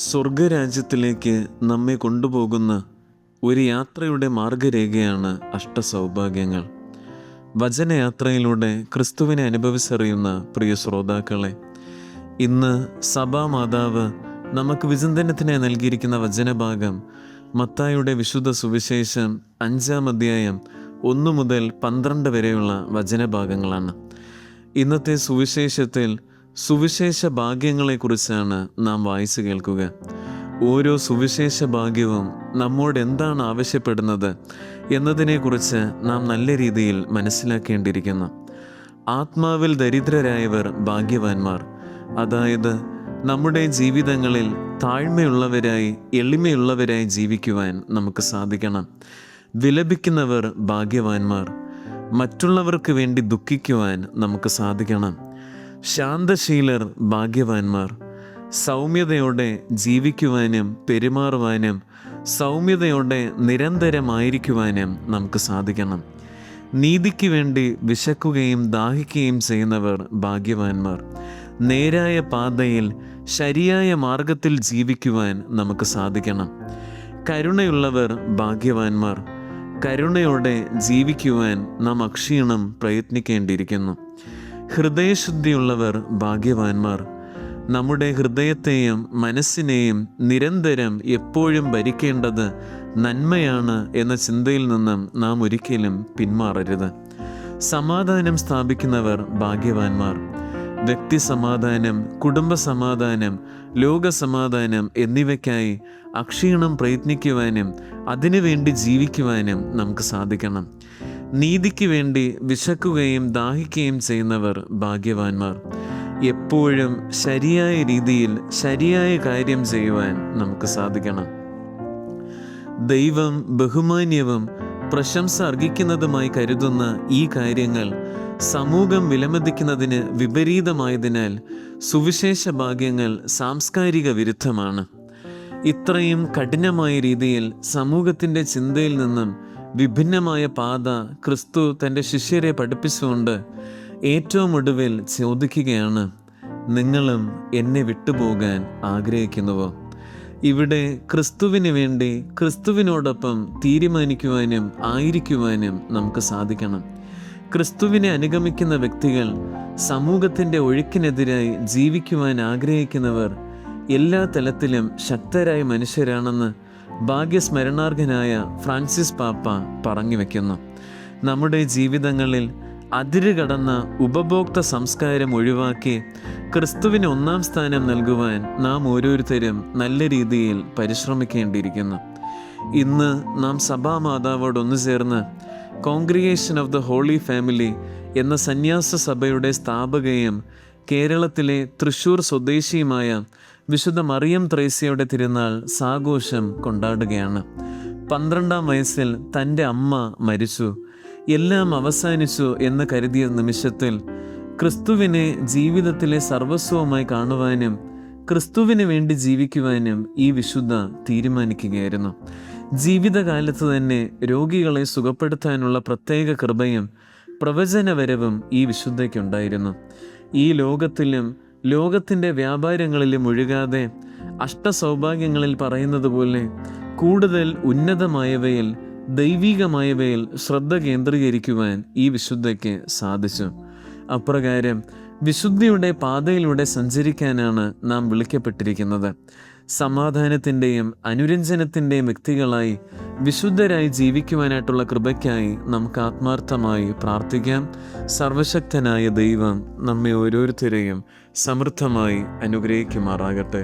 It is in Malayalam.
സ്വർഗരാജ്യത്തിലേക്ക് നമ്മെ കൊണ്ടുപോകുന്ന ഒരു യാത്രയുടെ മാർഗരേഖയാണ് അഷ്ടസൗഭാഗ്യങ്ങൾ. വചനയാത്രയിലൂടെ ക്രിസ്തുവിനെ അനുഭവിച്ചറിയുന്ന പ്രിയ ശ്രോതാക്കളെ, ഇന്ന് സഭാമാതാവ് നമുക്ക് വിചിന്തനത്തിനായി നൽകിയിരിക്കുന്ന വചനഭാഗം മത്തായിയുടെ വിശുദ്ധ സുവിശേഷം 5-ാം അധ്യായം 1 മുതൽ 12 വരെയുള്ള വചനഭാഗങ്ങളാണ്. ഇന്നത്തെ സുവിശേഷത്തിൽ സുവിശേഷ ഭാഗ്യങ്ങളെക്കുറിച്ചാണ് നാം വായിച്ചു കേൾക്കുക. ഓരോ സുവിശേഷ ഭാഗ്യവും നമ്മോട് എന്താണ് ആവശ്യപ്പെടുന്നത് എന്നതിനെക്കുറിച്ച് നാം നല്ല രീതിയിൽ മനസ്സിലാക്കേണ്ടിയിരിക്കുന്നു. ആത്മാവിൽ ദരിദ്രരായവർ ഭാഗ്യവാന്മാർ. അതായത് നമ്മുടെ ജീവിതങ്ങളിൽ താഴ്മയുള്ളവരായി എളിമയുള്ളവരായി ജീവിക്കുവാൻ നമുക്ക് സാധിക്കണം. വിലപിക്കുന്നവർ ഭാഗ്യവാന്മാർ. മറ്റുള്ളവർക്ക് വേണ്ടി ദുഃഖിക്കുവാൻ നമുക്ക് സാധിക്കണം. ശാന്തശീലർ ഭാഗ്യവാന്മാർ. സൗമ്യതയോടെ ജീവിക്കുവാനും പെരുമാറുവാനും സൗമ്യതയോടെ നിരന്തരമായിരിക്കുവാനും നമുക്ക് സാധിക്കണം. നീതിക്ക് വേണ്ടി വിശക്കുകയും ദാഹിക്കുകയും ചെയ്യുന്നവർ ഭാഗ്യവാന്മാർ. നേരായ പാതയിൽ ശരിയായ മാർഗത്തിൽ ജീവിക്കുവാൻ നമുക്ക് സാധിക്കണം. കരുണയുള്ളവർ ഭാഗ്യവാന്മാർ. കരുണയോടെ ജീവിക്കുവാൻ നാം അക്ഷീണം പ്രയത്നിക്കേണ്ടിയിരിക്കുന്നു. ഹൃദയശുദ്ധിയുള്ളവർ ഭാഗ്യവാന്മാർ. നമ്മുടെ ഹൃദയത്തെയും മനസ്സിനെയും നിരന്തരം എപ്പോഴും ഭരിക്കേണ്ടത് നന്മയാണ് എന്ന ചിന്തയിൽ നിന്നും നാം ഒരിക്കലും പിന്മാറരുത്. സമാധാനം സ്ഥാപിക്കുന്നവർ ഭാഗ്യവാന്മാർ. വ്യക്തി സമാധാനം, കുടുംബ സമാധാനം, ലോക സമാധാനം എന്നിവയ്ക്കായി അക്ഷീണം പ്രയത്നിക്കുവാനും അതിനുവേണ്ടി ജീവിക്കുവാനും നമുക്ക് സാധിക്കണം. നീതിക്ക് വേണ്ടി വിശക്കുകയും ദാഹിക്കുകയും ചെയ്യുന്നവർ ഭാഗ്യവാന്മാർ. എപ്പോഴും ശരിയായ രീതിയിൽ ശരിയായ കാര്യം ചെയ്യുവാൻ നമുക്ക് സാധിക്കണം. ദൈവം ബഹുമാന്യവും പ്രശംസ അർഹിക്കുന്നതുമായി കരുതുന്ന ഈ കാര്യങ്ങൾ സമൂഹം വിലമതിക്കുന്നതിന് വിപരീതമായതിനാൽ സുവിശേഷ ഭാഗ്യങ്ങൾ സാംസ്കാരിക വിരുദ്ധമാണ്. ഇത്രയും കഠിനമായ രീതിയിൽ സമൂഹത്തിൻ്റെ ചിന്തയിൽ നിന്നും വിഭിന്നമായ പാത ക്രിസ്തു തൻ്റെ ശിഷ്യരെ പഠിപ്പിച്ചുകൊണ്ട് ഏറ്റവും ഒടുവിൽ ചോദിക്കുകയാണ്, നിങ്ങളും എന്നെ വിട്ടുപോകാൻ ആഗ്രഹിക്കുന്നുവോ? ഇവിടെ ക്രിസ്തുവിന് വേണ്ടി ക്രിസ്തുവിനോടൊപ്പം തീരുമാനിക്കുവാനും ആയിരിക്കുവാനും നമുക്ക് സാധിക്കണം. ക്രിസ്തുവിനെ അനുഗമിക്കുന്ന വ്യക്തികൾ സമൂഹത്തിൻ്റെ ഒഴുക്കിനെതിരായി ജീവിക്കുവാൻ ആഗ്രഹിക്കുന്നവർ എല്ലാ തലത്തിലും ശക്തരായ മനുഷ്യരാണെന്ന് ഭാഗ്യസ്മരണാർഹനായ ഫ്രാൻസിസ് പാപ്പ പറഞ്ഞു വയ്ക്കുന്നു. നമ്മുടെ ജീവിതങ്ങളിൽ അതിരുകടന്ന ഉപഭോക്തൃ സംസ്കാരം ഒഴിവാക്കി ക്രിസ്തുവിന് 1-ാം സ്ഥാനം നൽകുവാൻ നാം ഓരോരുത്തരും നല്ല രീതിയിൽ പരിശ്രമിക്കേണ്ടിയിരിക്കുന്നു. ഇന്ന് നാം സഭാമാതാവോട് ഒന്നു ചേർന്ന് congregation of the holy family എന്ന സന്യാസ സഭയുടെ സ്ഥാപകയും കേരളത്തിലെ തൃശ്ശൂർ സ്വദേശിയുമായ വിശുദ്ധ മറിയം ത്രേസ്യയുടെ തിരുനാൾ സാഘോഷം കൊണ്ടാടുകയാണ്. 12-ാം വയസ്സിൽ തൻ്റെ അമ്മ മരിച്ചു, എല്ലാം അവസാനിച്ചു എന്ന് കരുതിയ നിമിഷത്തിൽ ക്രിസ്തുവിനെ ജീവിതത്തിലെ സർവസ്വമായി കാണുവാനും ക്രിസ്തുവിന് വേണ്ടി ജീവിക്കുവാനും ഈ വിശുദ്ധ തീരുമാനിക്കുകയായിരുന്നു. ജീവിതകാലത്ത് തന്നെ രോഗികളെ സുഖപ്പെടുത്താനുള്ള പ്രത്യേക കൃപയും പ്രവചനവരവും ഈ വിശുദ്ധയ്ക്കുണ്ടായിരുന്നു. ഈ ലോകത്തിലും ലോകത്തിൻ്റെ വ്യാപാരങ്ങളിലും ഒഴുകാതെ അഷ്ടസൗഭാഗ്യങ്ങളിൽ പറയുന്നത് പോലെ കൂടുതൽ ഉന്നതമായവയിൽ ദൈവികമായവയിൽ ശ്രദ്ധ കേന്ദ്രീകരിക്കുവാൻ ഈ വിശുദ്ധയ്ക്ക് സാധിച്ചു. അപ്രകാരം വിശുദ്ധിയുടെ പാതയിലൂടെ സഞ്ചരിക്കാനാണ് നാം വിളിക്കപ്പെട്ടിരിക്കുന്നത്. സമാധാനത്തിൻ്റെയും അനുരഞ്ജനത്തിൻ്റെയും വ്യക്തികളായി വിശുദ്ധരായി ജീവിക്കുവാനായിട്ടുള്ള കൃപയ്ക്കായി നമുക്ക് ആത്മാർത്ഥമായി പ്രാർത്ഥിക്കാം. സർവശക്തനായ ദൈവം നമ്മെ ഓരോരുത്തരെയും സമൃദ്ധമായി അനുഗ്രഹിക്കുമാറാകട്ടെ.